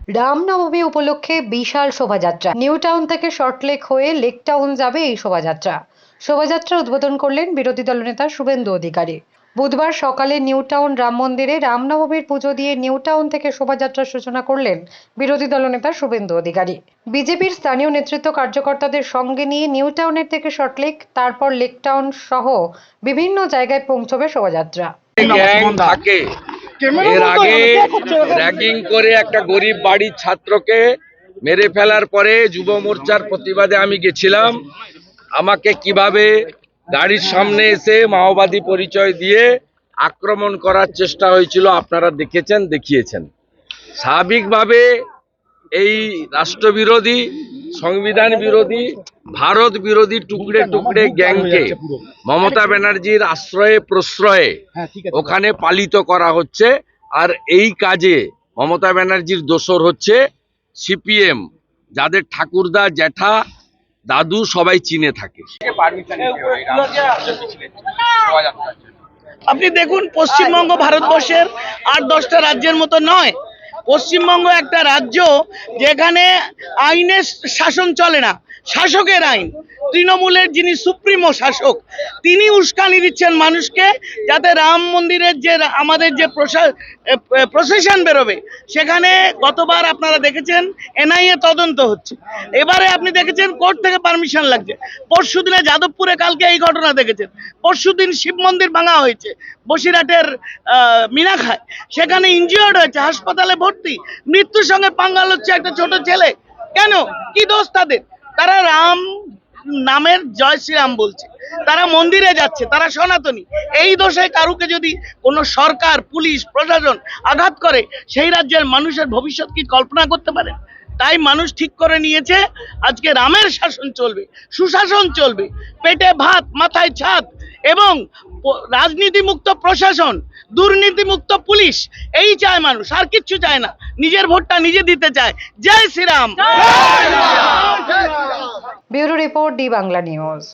রামনবমী উপলক্ষে বিশাল শোভাযাত্রা new town থেকে শর্টলেক হয়ে লেক টাউন যাবে এই শোভাযাত্রা। শোভাযাত্রা উদ্বোধন করলেন বিরোধী দলনেতা শুভেন্দু অধিকারী। বুধবার সকালে নিউ টাউন রাম মন্দিরে রামনবমীর পুজো দিয়ে নিউ টাউন থেকে শোভাযাত্রার সূচনা করলেন বিরোধী দলনেতা শুভেন্দু অধিকারী। বিজেপির স্থানীয় নেতৃত্ব কার্যকর্তাদের সঙ্গে নিয়ে নিউ টাউনের থেকে শর্টলেক, তারপর লেক টাউন সহ বিভিন্ন জায়গায় পৌঁছবে শোভাযাত্রা। গ্যাং থাকে, এর আগে র্যাগিং করে একটা গরিব বাড়ির ছাত্রকে মেরে ফেলার পরে যুব মোর্চার প্রতিবাদে আমি গেছিলাম। আমাকে কিভাবে গাড়ির সামনে এসে মাওবাদী পরিচয় দিয়ে আক্রমণ করার চেষ্টা হয়েছিল আপনারা দেখেছেন, দেখিয়েছেন। স্বাভাবিকভাবে এই রাষ্ট্রবিরোধী, সংবিধান বিরোধী, ভারত বিরোধী টুকরে টুকরে গ্যাংকে মমতা ব্যানার্জির আশ্রয়ে প্রশ্রয়ে ওখানে পালিত করা হচ্ছে। আর এই কাজে মমতা ব্যানার্জির দোসর হচ্ছে সিপিএম, যাদের ঠাকুরদা, জ্যাঠা, দাদু সবাই চীনে থাকে। আপনি দেখুন, পশ্চিমবঙ্গ ভারতবর্ষের ৮-১০টা রাজ্যের মতো নয়। পশ্চিমবঙ্গ একটা রাজ্য যেখানে আইনের শাসন চলে না, শাসকের আইন। তৃণমূলের যিনি সুপ্রিমো শাসক, তিনি উস্কানি দিচ্ছেন মানুষকে, যাতে রাম মন্দিরের যে আমাদের যে প্রসেশন বেরোবে, সেখানে গতবার আপনারা দেখেছেন এনআইএ তদন্ত হচ্ছে, এবারে আপনি দেখেছেন কোর্ট থেকে পারমিশন লাগছে। পরশুদিনে যাদবপুরে কালকে এই ঘটনা দেখেছেন। পরশুদিন শিব মন্দির ভাঙা হয়েছে বসিরহাটের মিনাখায়, সেখানে ইনজিওর্ড হয়েছে, হাসপাতালে ভর্তি, মৃত্যুর সঙ্গে পাঙ্গাল হচ্ছে একটা ছোট ছেলে। কেন? কি দোষ তাদের? তারা রাম নামের জয় শ্রীরাম বলছে, তারা মন্দিরে যাচ্ছে, তারা সনাতনী। এই দোষে কারুকে যদি কোনো সরকার, পুলিশ, প্রশাসন আঘাত করে, সেই রাজ্যের মানুষের ভবিষ্যৎ কি কল্পনা করতে পারে? তাই মানুষ ঠিক করে নিয়েছে আজকে রামের শাসন চলবে, সুশাসন চলবে, পেটে ভাত, মাথায় ছাদ এবং রাজনীতি মুক্ত প্রশাসন, দুর্নীতি মুক্ত পুলিশ। এই চায় মানুষ, আর কিচ্ছু চায় না। নিজের ভোটটা নিজে দিতে চায়। জয় Shri Ram. Bureau report, D Bangla news.